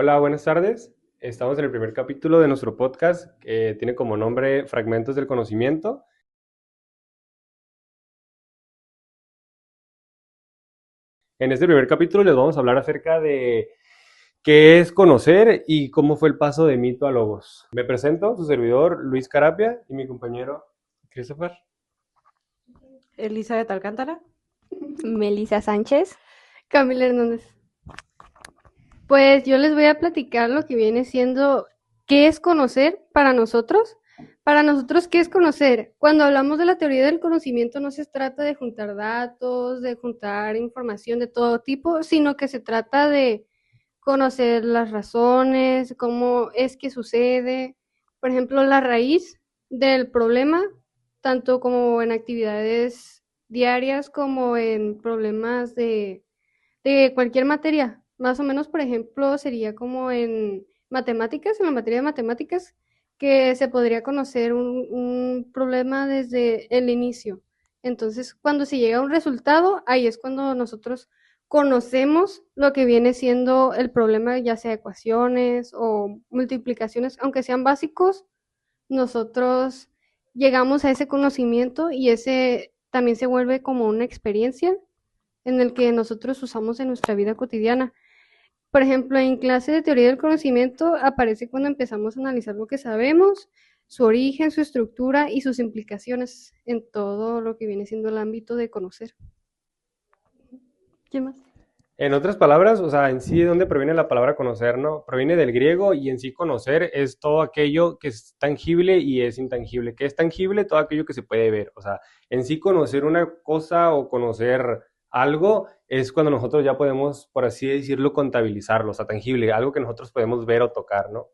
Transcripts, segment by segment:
Hola, buenas tardes. Estamos en el primer capítulo de nuestro podcast que tiene como nombre Fragmentos del Conocimiento. En este primer capítulo les vamos a hablar acerca de qué es conocer y cómo fue el paso de mito a logos. Me presento, su servidor Luis Carapia y mi compañero Christopher. Elizabeth Alcántara. Melissa Sánchez. Camila Hernández. Pues yo les voy a platicar lo que viene siendo qué es conocer para nosotros. Para nosotros, ¿qué es conocer? Cuando hablamos de la teoría del conocimiento no se trata de juntar datos, de juntar información de todo tipo, sino que se trata de conocer las razones, cómo es que sucede. Por ejemplo, la raíz del problema, tanto como en actividades diarias como en problemas de cualquier materia. Más o menos, por ejemplo, sería como en matemáticas, en la materia de matemáticas, que se podría conocer un problema desde el inicio. Entonces, cuando se llega a un resultado, ahí es cuando nosotros conocemos lo que viene siendo el problema, ya sea ecuaciones o multiplicaciones, aunque sean básicos, nosotros llegamos a ese conocimiento y ese también se vuelve como una experiencia en el que nosotros usamos en nuestra vida cotidiana. Por ejemplo, en clase de teoría del conocimiento aparece cuando empezamos a analizar lo que sabemos, su origen, su estructura y sus implicaciones en todo lo que viene siendo el ámbito de conocer. ¿Qué más? En otras palabras, o sea, en sí, ¿de dónde proviene la palabra conocer, no? Proviene del griego y en sí conocer es todo aquello que es tangible y es intangible. ¿Qué es tangible? Todo aquello que se puede ver. O sea, en sí conocer una cosa o conocer algo es cuando nosotros ya podemos, por así decirlo, contabilizarlo, o sea, tangible, algo que nosotros podemos ver o tocar, ¿no?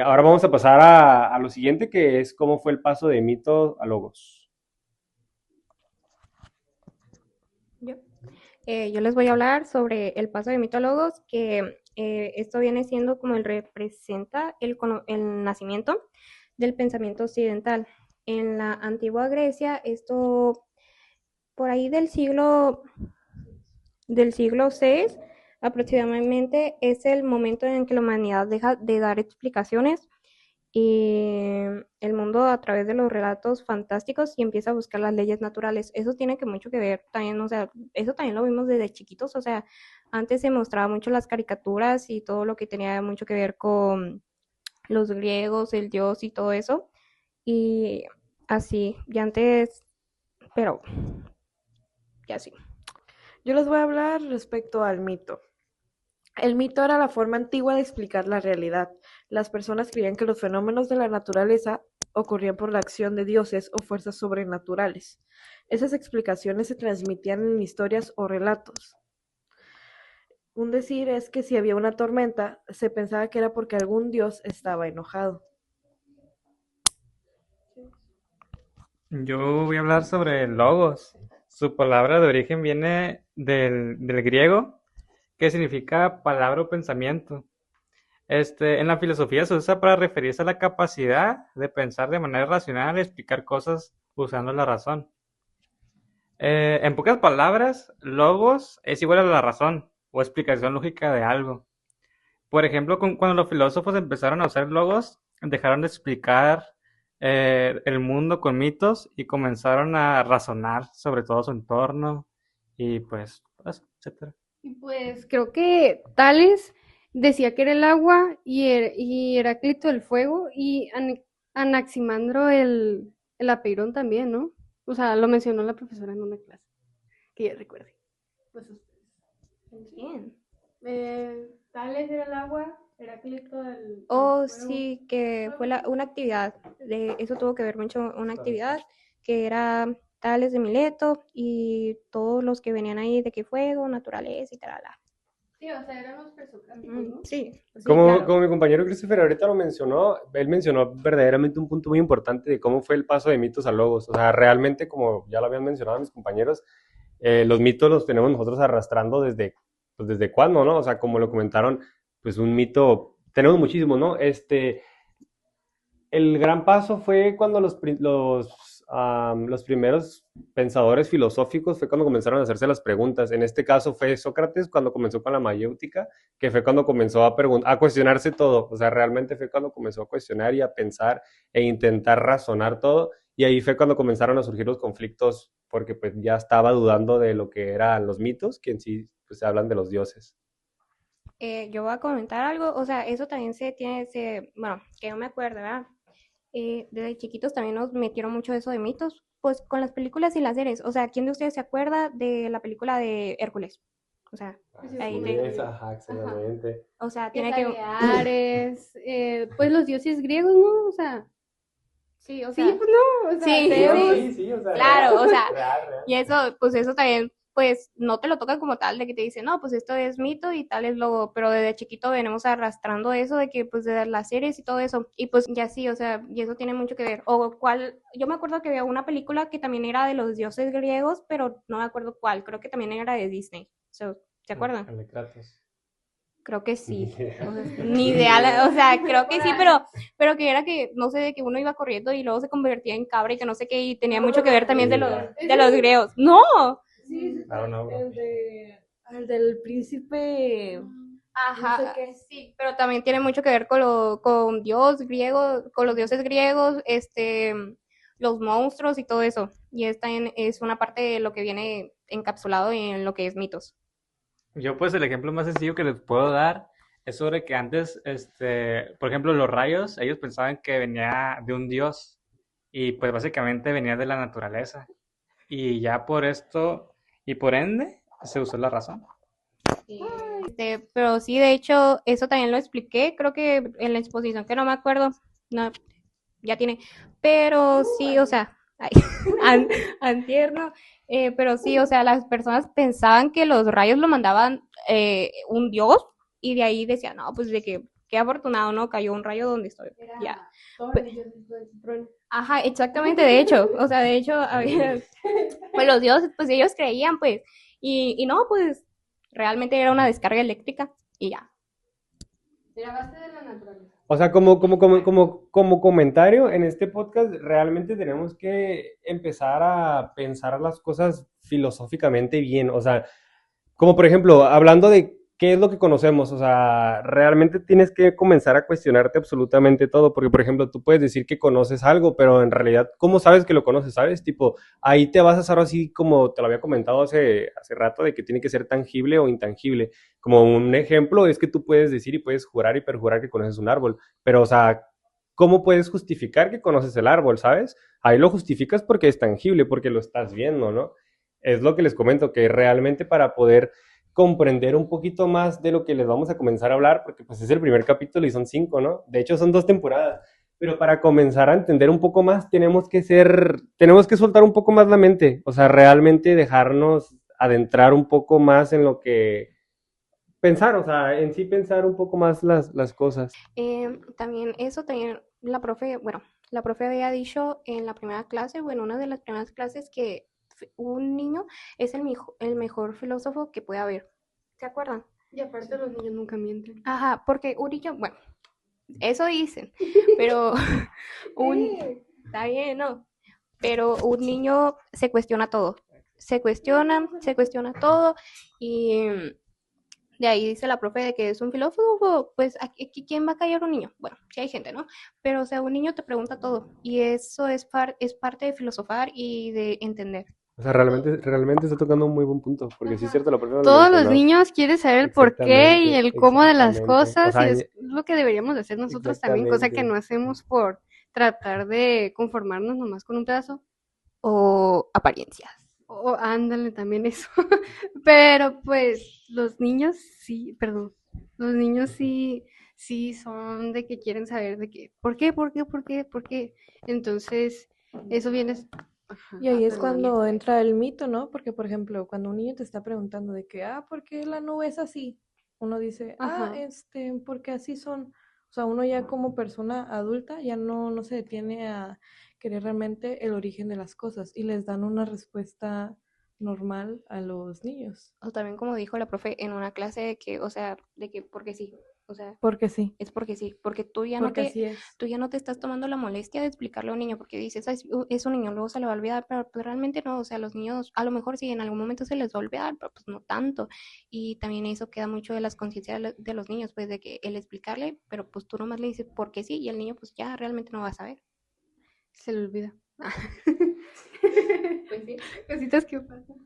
Ahora vamos a pasar a lo siguiente, que es cómo fue el paso de mito a logos. Yo. Yo les voy a hablar sobre el paso de mitólogos, que esto viene siendo como el representa el nacimiento del pensamiento occidental. En la antigua Grecia, esto por ahí del siglo VI aproximadamente es el momento en que la humanidad deja de dar explicaciones y el mundo a través de los relatos fantásticos y empieza a buscar las leyes naturales. Eso tiene que mucho que ver también, o sea, eso también lo vimos desde chiquitos, o sea, antes se mostraba mucho las caricaturas y todo lo que tenía mucho que ver con los griegos, el dios y todo eso, y así, y antes, pero ya sí. Yo les voy a hablar respecto al mito. El mito era la forma antigua de explicar la realidad. Las personas creían que los fenómenos de la naturaleza ocurrían por la acción de dioses o fuerzas sobrenaturales. Esas explicaciones se transmitían en historias o relatos. Un decir es que si había una tormenta, se pensaba que era porque algún dios estaba enojado. Yo voy a hablar sobre logos. Su palabra de origen viene del griego, que significa palabra o pensamiento. En la filosofía se usa para referirse a la capacidad de pensar de manera racional y explicar cosas usando la razón. En pocas palabras, logos es igual a la razón o explicación lógica de algo. Por ejemplo, cuando los filósofos empezaron a usar logos, dejaron de explicar el mundo con mitos y comenzaron a razonar sobre todo su entorno y pues, etcétera. Y pues creo que Tales decía que era el agua y Heráclito el fuego y Anaximandro el apeirón también, ¿no? O sea, lo mencionó la profesora en una clase, que ya recuerde. Pues Bien. Tales era el agua, Heráclito el Oh, fuego. sí, que fue una actividad, eso tuvo que ver mucho, una actividad que era Tales de Mileto y todos los que venían ahí de que fuego, naturaleza y tal. Sí, o sea, eran los presocráticos, ¿no? Sí, sí, Como, claro. como mi compañero Christopher ahorita lo mencionó, él mencionó verdaderamente un punto muy importante de cómo fue el paso de mitos a logos. O sea, realmente, como ya lo habían mencionado mis compañeros, los mitos los tenemos nosotros arrastrando pues desde cuándo, ¿no? O sea, como lo comentaron, pues un mito, tenemos muchísimo, ¿no? El gran paso fue cuando los los primeros pensadores filosóficos fue cuando comenzaron a hacerse las preguntas. En este caso fue Sócrates cuando comenzó con la mayéutica, que fue cuando comenzó a cuestionarse todo. O sea, realmente fue cuando comenzó a cuestionar y a pensar e intentar razonar todo. Y ahí fue cuando comenzaron a surgir los conflictos, porque pues ya estaba dudando de lo que eran los mitos, que en sí pues, se hablan de los dioses. Yo voy a comentar algo, o sea, eso también bueno, que yo me acuerdo, ¿verdad? Desde chiquitos también nos metieron mucho eso de mitos, pues con las películas y las series. O sea, ¿quién de ustedes se acuerda de la película de Hércules? O sea, ahí Ajá, exactamente. o sea, Que tiene sale que, Ares, pues los dioses griegos, ¿no? O sea, sí, o sí, sea, pues no, o sea, sí, Zeus. Sí, o sea, claro, o sea, real. y eso, pues eso también, pues no te lo tocan como tal, de que te dicen, no, pues esto es mito y tal es lo, pero desde chiquito venimos arrastrando eso de que, pues de las series y todo eso, y pues ya sí, o sea, y eso tiene mucho que ver. Yo me acuerdo que había una película que también era de los dioses griegos, pero no me acuerdo cuál, creo que también era de Disney, ¿se acuerdan? El de Kratos. Creo que sí. Ni idea. O sea, ni idea, o sea, creo que sí, pero que era que, no sé, de que uno iba corriendo y luego se convertía en cabra y que no sé qué, y tenía mucho que ver también de los griegos. ¡No! Sí, Claro, no, bro. el del príncipe. Ajá, No sé qué. sí, pero también tiene mucho que ver con Dios griego, con los dioses griegos, los monstruos y todo eso. Y esta es una parte de lo que viene encapsulado en lo que es mitos. Yo pues el ejemplo más sencillo que les puedo dar es sobre que antes, por ejemplo, los rayos, ellos pensaban que venía de un dios y pues básicamente venía de la naturaleza. Y ya por esto y por ende se usó la razón. Pero sí, de hecho, eso también lo expliqué, creo que en la exposición, que no me acuerdo, no, ya tiene, pero sí, o sea, ay, antier, ¿no? Pero sí, o sea, las personas pensaban que los rayos lo mandaban un dios y de ahí decían, no, pues de que qué afortunado, ¿no? Cayó un rayo donde estoy, ya. Ajá, exactamente, de hecho, o sea, de hecho, había, pues los dioses, pues ellos creían, pues, y no, pues realmente era una descarga eléctrica y ya. Era base de la naturaleza. O sea, como comentario en este podcast, realmente tenemos que empezar a pensar las cosas filosóficamente bien. O sea, como por ejemplo, hablando de qué es lo que conocemos, o sea, realmente tienes que comenzar a cuestionarte absolutamente todo, porque por ejemplo, tú puedes decir que conoces algo, pero en realidad, ¿cómo sabes que lo conoces? ¿Sabes? Tipo, ahí te vas a hacer así como te lo había comentado hace rato, de que tiene que ser tangible o intangible. Como un ejemplo es que tú puedes decir y puedes jurar y perjurar que conoces un árbol, pero o sea, ¿cómo puedes justificar que conoces el árbol? ¿Sabes? Ahí lo justificas porque es tangible, porque lo estás viendo, ¿no? Es lo que les comento, que realmente para poder comprender un poquito más de lo que les vamos a comenzar a hablar, porque pues es el primer capítulo y son 5, ¿no? De hecho son 2 temporadas, pero para comenzar a entender un poco más tenemos que soltar un poco más la mente, o sea, realmente dejarnos adentrar un poco más en lo que pensar, o sea, en sí pensar un poco más las cosas. También eso, también la profe había dicho en la primera clase, bueno, una de las primeras clases, que un niño es el mejor filósofo que puede haber. ¿Se acuerdan? Y aparte los niños nunca mienten. Ajá, porque un niño, bueno, eso dicen, pero está bien, ¿no? Pero un niño se cuestiona todo, se cuestiona todo y de ahí dice la profe de que es un filósofo, pues aquí ¿quién va a callar un niño? Bueno, sí hay gente, ¿no? Pero o sea, un niño te pregunta todo y eso es parte de filosofar y de entender. O sea, realmente está tocando un muy buen punto, porque sí es cierto, la persona lo Todos los mencionó. niños quieren saber el por qué y el cómo de las Exactamente. O cosas, sea, y es lo que deberíamos de hacer nosotros también, cosa que exactamente. no hacemos por tratar de conformarnos nomás con un pedazo. O apariencias. O ándale también eso. Pero pues los niños sí, perdón, los niños sí son de que quieren saber de qué, ¿por qué? ¿Por qué? ¿Por qué? ¿Por qué? Entonces, eso viene. Ajá, Y ahí es perdón, cuando amiga. entra el mito, ¿no? Porque, por ejemplo, cuando un niño te está preguntando de que, ¿por qué la nube es así? Uno dice, Ajá. porque así son. O sea, uno ya como persona adulta ya no se detiene a querer realmente el origen de las cosas y les dan una respuesta normal a los niños. O también como dijo la profe en una clase de que, o sea, de que porque sí, o sea, Porque sí, es porque sí, porque porque así es. tú ya no te estás tomando la molestia de explicarle a un niño porque dices, "Ay, es un niño, luego se le va a olvidar", pero pues realmente no, o sea, los niños a lo mejor sí en algún momento se les va a olvidar, pero pues no tanto. Y también eso queda mucho de las conciencias de los niños, pues de que el explicarle, pero pues tú nomás le dices porque sí y el niño pues ya realmente no va a saber. Se le olvida. Pues sí. Cositas que pasan.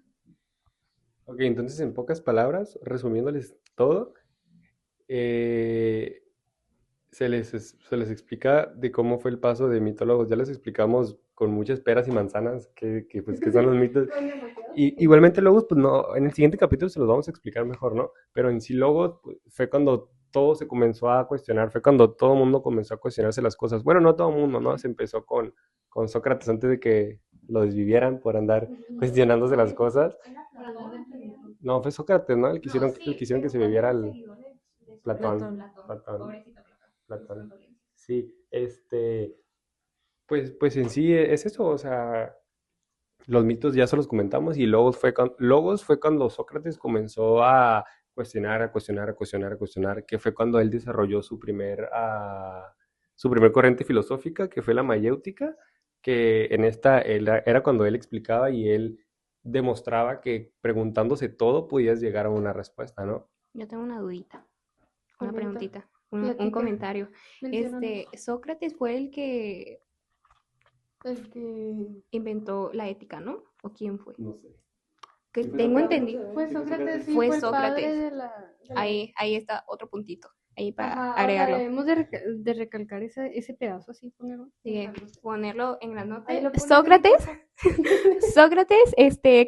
Ok, entonces en pocas palabras, resumiéndoles todo, eh, se les explica de cómo fue el paso de mitólogos. Ya les explicamos con muchas peras y manzanas pues, qué son los mitos. Y, igualmente Logos, pues no, en el siguiente capítulo se los vamos a explicar mejor, ¿no? Pero en sí Logos pues, fue cuando todo se comenzó a cuestionar, fue cuando todo el mundo comenzó a cuestionarse las cosas. Bueno, no todo el mundo, ¿no? Se empezó con Sócrates antes de que lo desvivieran por andar cuestionándose las cosas. No, fue Sócrates, ¿no? El que hicieron que se bebiera el Platón. Platón. Platón. Sí, pues en sí es eso, o sea, los mitos ya se los comentamos y Logos fue cuando Sócrates comenzó a cuestionar, a cuestionar, a cuestionar, a cuestionar, que fue cuando él desarrolló su primer corriente filosófica, que fue la mayéutica, que en esta era cuando él explicaba y él demostraba que preguntándose todo podías llegar a una respuesta, ¿no? Yo tengo una dudita, una Comenta. preguntita, un Platica. comentario. Menciónanos. Sócrates fue el que El que inventó la ética, ¿no? ¿O quién fue? No sé. Que Sí, fue tengo Sócrates. entendido. fue Sócrates, sí, Fue fue el Sócrates. padre de la... Ahí está otro puntito, ahí para Ajá, o sea, agregarlo. debemos de recalcar ese pedazo así, ponerlo. Sí, ponerlo en las notas. Ahí lo pones Sócrates, Sócrates,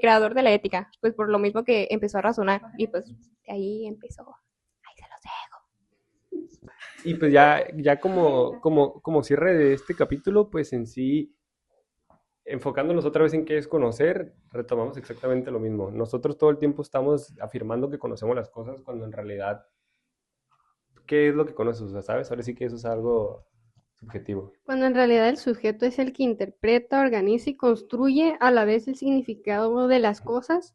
creador de la ética, pues por lo mismo que empezó a razonar y pues de ahí empezó. Ahí se los dejo. Y pues ya como cierre de este capítulo, pues en sí, enfocándonos otra vez en qué es conocer, retomamos exactamente lo mismo. Nosotros todo el tiempo estamos afirmando que conocemos las cosas cuando en realidad, ¿qué es lo que conoces? O sea, ¿sabes? Ahora sí que eso es algo subjetivo. Cuando en realidad el sujeto es el que interpreta, organiza y construye a la vez el significado de las cosas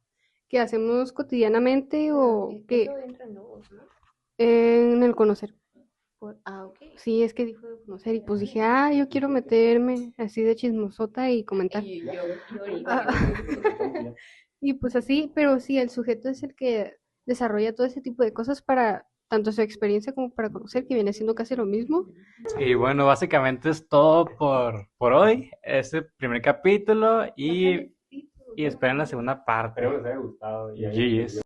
que hacemos cotidianamente o que Eso entra en logos, ¿no? en el conocer. Ok. Sí, es que dijo de conocer y pues dije, yo quiero meterme así de chismosota y comentar. Y yo Ah, Y pues así, pero sí, el sujeto es el que desarrolla todo ese tipo de cosas para tanto su experiencia como para conocer, que viene siendo casi lo mismo. Y bueno, básicamente es todo por hoy, este primer capítulo y esperen la segunda parte. Espero les haya gustado. GG's.